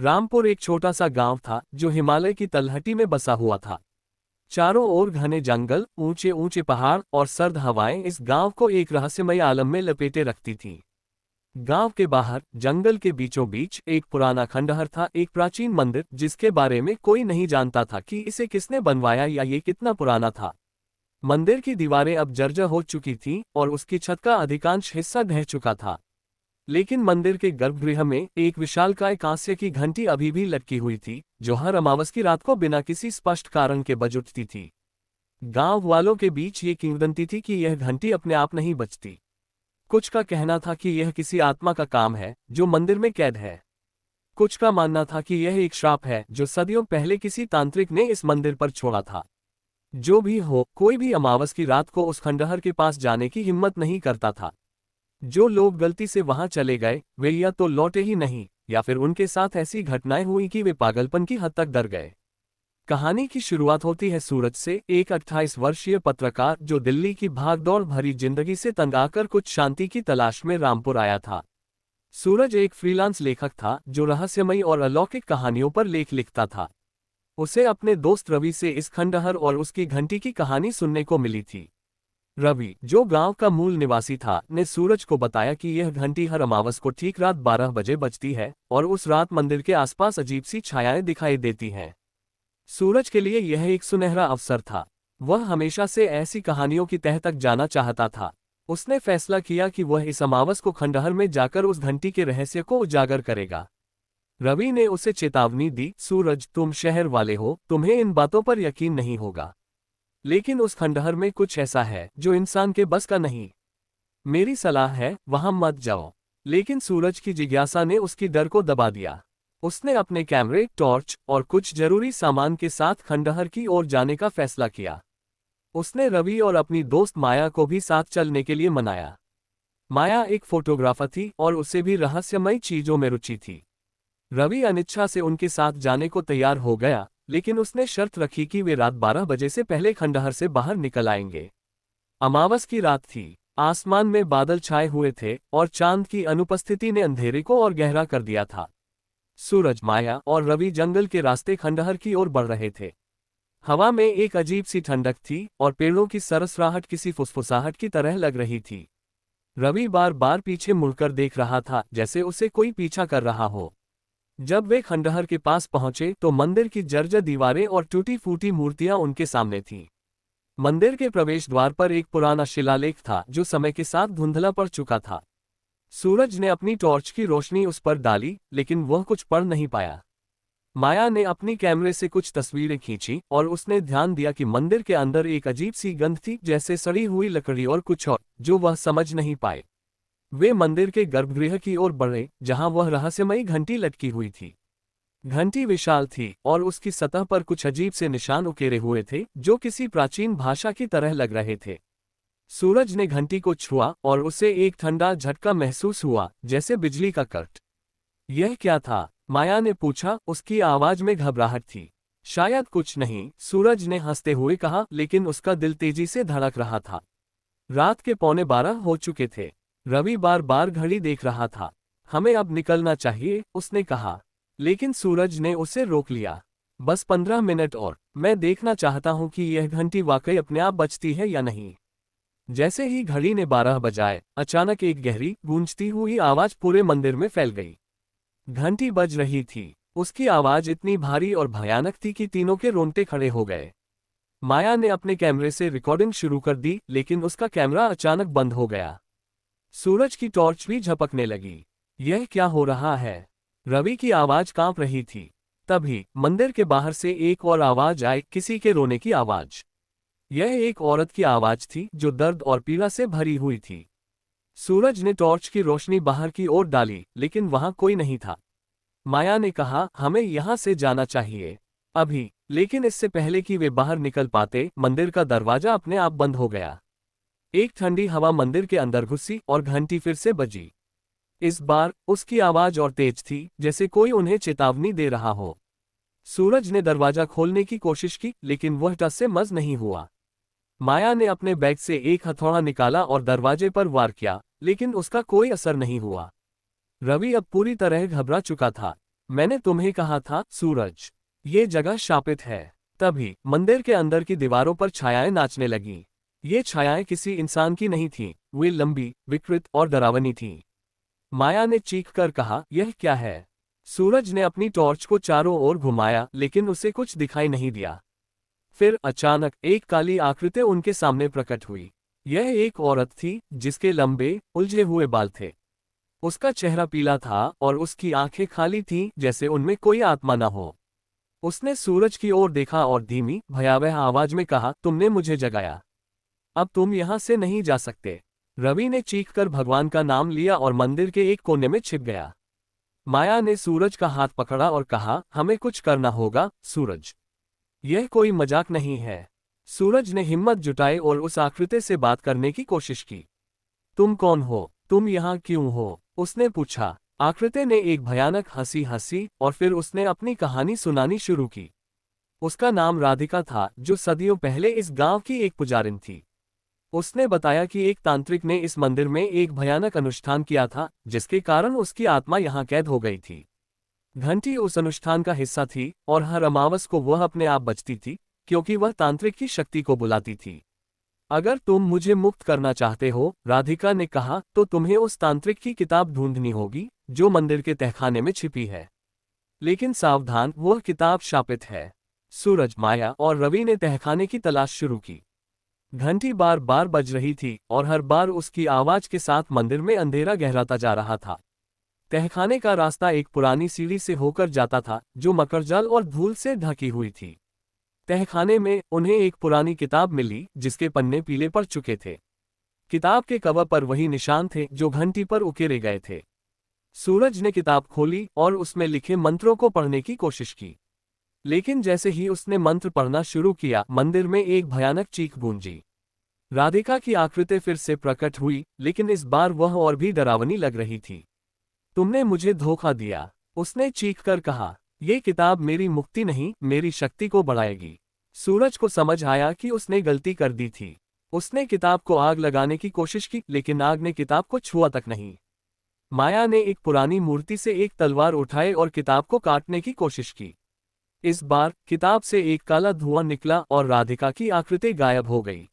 रामपुर एक छोटा सा गांव था जो हिमालय की तलहटी में बसा हुआ था। चारों ओर घने जंगल, ऊंचे ऊंचे पहाड़ और सर्द हवाएं इस गांव को एक रहस्यमय आलम में लपेटे रखती थीं। गांव के बाहर जंगल के बीचों बीच एक पुराना खंडहर था, एक प्राचीन मंदिर जिसके बारे में कोई नहीं जानता था कि इसे किसने बनवाया या ये कितना पुराना था। मंदिर की दीवारें अब जर्जर हो चुकी थीं और उसकी छत का अधिकांश हिस्सा ढह चुका था। लेकिन मंदिर के गर्भगृह में एक विशालकाय कांस्य की घंटी अभी भी लटकी हुई थी, जो हर अमावस की रात को बिना किसी स्पष्ट कारण के बज उठती थी। गांव वालों के बीच ये किंवदंती थी कि यह घंटी अपने आप नहीं बजती। कुछ का कहना था कि यह किसी आत्मा का काम है जो मंदिर में कैद है। कुछ का मानना था कि यह एक श्राप है जो सदियों पहले किसी तांत्रिक ने इस मंदिर पर छोड़ा था। जो भी हो, कोई भी अमावस की रात को उस खंडहर के पास जाने की हिम्मत नहीं करता था। जो लोग गलती से वहां चले गए वे या तो लौटे ही नहीं, या फिर उनके साथ ऐसी घटनाएं हुई कि वे पागलपन की हद तक डर गए। कहानी की शुरुआत होती है सूरज से, एक 28 वर्षीय पत्रकार जो दिल्ली की भागदौड़ भरी जिंदगी से तंग आकर कुछ शांति की तलाश में रामपुर आया था। सूरज एक फ्रीलांस लेखक था जो रहस्यमयी और अलौकिक कहानियों पर लेख लिखता था। उसे अपने दोस्त रवि से इस खंडहर और उसकी घंटी की कहानी सुनने को मिली थी। रवि, जो गांव का मूल निवासी था, ने सूरज को बताया कि यह घंटी हर अमावस को ठीक रात 12 बजे बजती है और उस रात मंदिर के आसपास अजीब सी छायाएं दिखाई देती हैं। सूरज के लिए यह एक सुनहरा अवसर था। वह हमेशा से ऐसी कहानियों की तह तक जाना चाहता था। उसने फैसला किया कि वह इस अमावस को खंडहर में जाकर उस घंटी के रहस्य को उजागर करेगा। रवि ने उसे चेतावनी दी, सूरज, तुम शहर वाले हो, तुम्हें इन बातों पर यकीन नहीं होगा, लेकिन उस खंडहर में कुछ ऐसा है जो इंसान के बस का नहीं। मेरी सलाह है, वहां मत जाओ। लेकिन सूरज की जिज्ञासा ने उसकी डर को दबा दिया। उसने अपने कैमरे, टॉर्च और कुछ जरूरी सामान के साथ खंडहर की ओर जाने का फैसला किया। उसने रवि और अपनी दोस्त माया को भी साथ चलने के लिए मनाया। माया एक फोटोग्राफर थी और उसे भी रहस्यमयी चीजों में रुचि थी। रवि अनिच्छा से उनके साथ जाने को तैयार हो गया, लेकिन उसने शर्त रखी कि वे रात 12 बजे से पहले खंडहर से बाहर निकल आएंगे। अमावस की रात थी, आसमान में बादल छाए हुए थे और चांद की अनुपस्थिति ने अंधेरे को और गहरा कर दिया था। सूरज, माया और रवि जंगल के रास्ते खंडहर की ओर बढ़ रहे थे। हवा में एक अजीब सी ठंडक थी और पेड़ों की सरसराहट किसी फुसफुसाहट की तरह लग रही थी। रवि बार बार पीछे मुड़कर देख रहा था, जैसे उसे कोई पीछा कर रहा हो। जब वे खंडहर के पास पहुंचे तो मंदिर की जर्जर दीवारें और टूटी फूटी मूर्तियां उनके सामने थीं। मंदिर के प्रवेश द्वार पर एक पुराना शिलालेख था जो समय के साथ धुंधला पड़ चुका था। सूरज ने अपनी टॉर्च की रोशनी उस पर डाली, लेकिन वह कुछ पढ़ नहीं पाया। माया ने अपनी कैमरे से कुछ तस्वीरें खींची और उसने ध्यान दिया कि मंदिर के अंदर एक अजीब सी गंध थी, जैसे सड़ी हुई लकड़ी और कुछ और, जो वह समझ नहीं पाए। वे मंदिर के गर्भगृह की ओर बढ़े, जहां वह रहस्यमयी घंटी लटकी हुई थी। घंटी विशाल थी और उसकी सतह पर कुछ अजीब से निशान उकेरे हुए थे जो किसी प्राचीन भाषा की तरह लग रहे थे। सूरज ने घंटी को छुआ और उसे एक ठंडा झटका महसूस हुआ, जैसे बिजली का करंट। यह क्या था? माया ने पूछा, उसकी आवाज में घबराहट थी। शायद कुछ नहीं, सूरज ने हंसते हुए कहा, लेकिन उसका दिल तेजी से धड़क रहा था। रात के 11:15 हो चुके थे। रवि बार बार घड़ी देख रहा था। हमें अब निकलना चाहिए, उसने कहा। लेकिन सूरज ने उसे रोक लिया। बस 15 मिनट और, मैं देखना चाहता हूं कि यह घंटी वाकई अपने आप बजती है या नहीं। जैसे ही घड़ी ने 12 बजाए, अचानक एक गहरी, गूंजती हुई आवाज पूरे मंदिर में फैल गई। घंटी बज रही थी। उसकी आवाज इतनी भारी और भयानक थी कि तीनों के रोंगटे खड़े हो गए। माया ने अपने कैमरे से रिकॉर्डिंग शुरू कर दी, लेकिन उसका कैमरा अचानक बंद हो गया। सूरज की टॉर्च भी झपकने लगी। यह क्या हो रहा है? रवि की आवाज कांप रही थी। तभी मंदिर के बाहर से एक और आवाज आई, किसी के रोने की आवाज। यह एक औरत की आवाज थी जो दर्द और पीड़ा से भरी हुई थी। सूरज ने टॉर्च की रोशनी बाहर की ओर डाली, लेकिन वहां कोई नहीं था। माया ने कहा, हमें यहां से जाना चाहिए, अभी। लेकिन इससे पहले कि वे बाहर निकल पाते, मंदिर का दरवाजा अपने आप बंद हो गया। एक ठंडी हवा मंदिर के अंदर घुसी और घंटी फिर से बजी। इस बार उसकी आवाज और तेज थी, जैसे कोई उन्हें चेतावनी दे रहा हो। सूरज ने दरवाजा खोलने की कोशिश की, लेकिन वह टस से मस नहीं हुआ। माया ने अपने बैग से एक हथौड़ा निकाला और दरवाजे पर वार किया, लेकिन उसका कोई असर नहीं हुआ। रवि अब पूरी तरह घबरा चुका था। मैंने तुम्हें कहा था सूरज, ये जगह शापित है। तभी मंदिर के अंदर की दीवारों पर छायाएं नाचने लगीं। ये छायाएं किसी इंसान की नहीं थीं, वे लंबी, विकृत और डरावनी थीं। माया ने चीख कर कहा, यह क्या है? सूरज ने अपनी टॉर्च को चारों ओर घुमाया लेकिन उसे कुछ दिखाई नहीं दिया। फिर अचानक एक काली आकृति उनके सामने प्रकट हुई। यह एक औरत थी जिसके लंबे, उलझे हुए बाल थे। उसका चेहरा पीला था और उसकी आंखें खाली थीं जैसे उनमें कोई आत्मा न हो। उसने सूरज की ओर देखा और धीमी, भयावह आवाज में कहा, तुमने मुझे जगाया। अब तुम यहां से नहीं जा सकते। रवि ने चीखकर भगवान का नाम लिया और मंदिर के एक कोने में छिप गया। माया ने सूरज का हाथ पकड़ा और कहा, हमें कुछ करना होगा सूरज। यह कोई मजाक नहीं है। सूरज ने हिम्मत जुटाई और उस आकृति से बात करने की कोशिश की। तुम कौन हो? तुम यहाँ क्यों हो? उसने पूछा। आकृति ने एक भयानक हंसी हंसी और फिर उसने अपनी कहानी सुनानी शुरू की। उसका नाम राधिका था, जो सदियों पहले इस गांव की एक पुजारिन थी। उसने बताया कि एक तांत्रिक ने इस मंदिर में एक भयानक अनुष्ठान किया था, जिसके कारण उसकी आत्मा यहाँ कैद हो गई थी। घंटी उस अनुष्ठान का हिस्सा थी और हर अमावस को वह अपने आप बचती थी, क्योंकि वह तांत्रिक की शक्ति को बुलाती थी। अगर तुम मुझे मुक्त करना चाहते हो, राधिका ने कहा, तो तुम्हें उस तांत्रिक की किताब ढूंढनी होगी, जो मंदिर के तहखाने में छिपी है। लेकिन सावधान, वह किताब शापित है। सूरज, माया और रवि ने तहखाने की तलाश शुरू की। घंटी बार बार बज रही थी और हर बार उसकी आवाज के साथ मंदिर में अंधेरा गहराता जा रहा था। तहखाने का रास्ता एक पुरानी सीढ़ी से होकर जाता था, जो मकरजाल और धूल से ढकी हुई थी। तहखाने में उन्हें एक पुरानी किताब मिली जिसके पन्ने पीले पड़ चुके थे। किताब के कवर पर वही निशान थे जो घंटी पर उकेरे गए थे। सूरज ने किताब खोली और उसमें लिखे मंत्रों को पढ़ने की कोशिश की। लेकिन जैसे ही उसने मंत्र पढ़ना शुरू किया, मंदिर में एक भयानक चीख गूंजी। राधिका की आकृति फिर से प्रकट हुई, लेकिन इस बार वह और भी डरावनी लग रही थी। तुमने मुझे धोखा दिया, उसने चीखकर कहा। ये किताब मेरी मुक्ति नहीं, मेरी शक्ति को बढ़ाएगी। सूरज को समझ आया कि उसने गलती कर दी थी। उसने किताब को आग लगाने की कोशिश की, लेकिन आग ने किताब को छुआ तक नहीं। माया ने एक पुरानी मूर्ति से एक तलवार उठाई और किताब को काटने की कोशिश की। इस बार किताब से एक काला धुआं निकला और राधिका की आकृति गायब हो गई।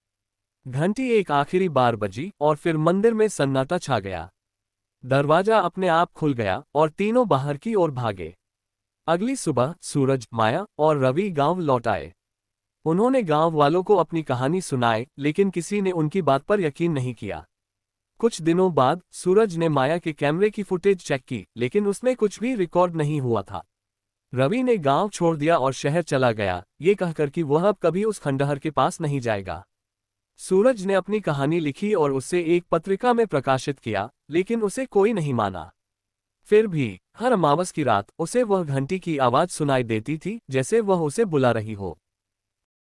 घंटी एक आखिरी बार बजी और फिर मंदिर में सन्नाटा छा गया। दरवाजा अपने आप खुल गया और तीनों बाहर की ओर भागे। अगली सुबह सूरज, माया और रवि गांव लौट आए। उन्होंने गांव वालों को अपनी कहानी सुनाई, लेकिन किसी ने उनकी बात पर यकीन नहीं किया। कुछ दिनों बाद सूरज ने माया के कैमरे की फुटेज चेक की, लेकिन उसमें कुछ भी रिकॉर्ड नहीं हुआ था। रवि ने गांव छोड़ दिया और शहर चला गया, ये कहकर कि वह अब कभी उस खंडहर के पास नहीं जाएगा। सूरज ने अपनी कहानी लिखी और उसे एक पत्रिका में प्रकाशित किया, लेकिन उसे कोई नहीं माना। फिर भी हर अमावस की रात उसे वह घंटी की आवाज सुनाई देती थी, जैसे वह उसे बुला रही हो।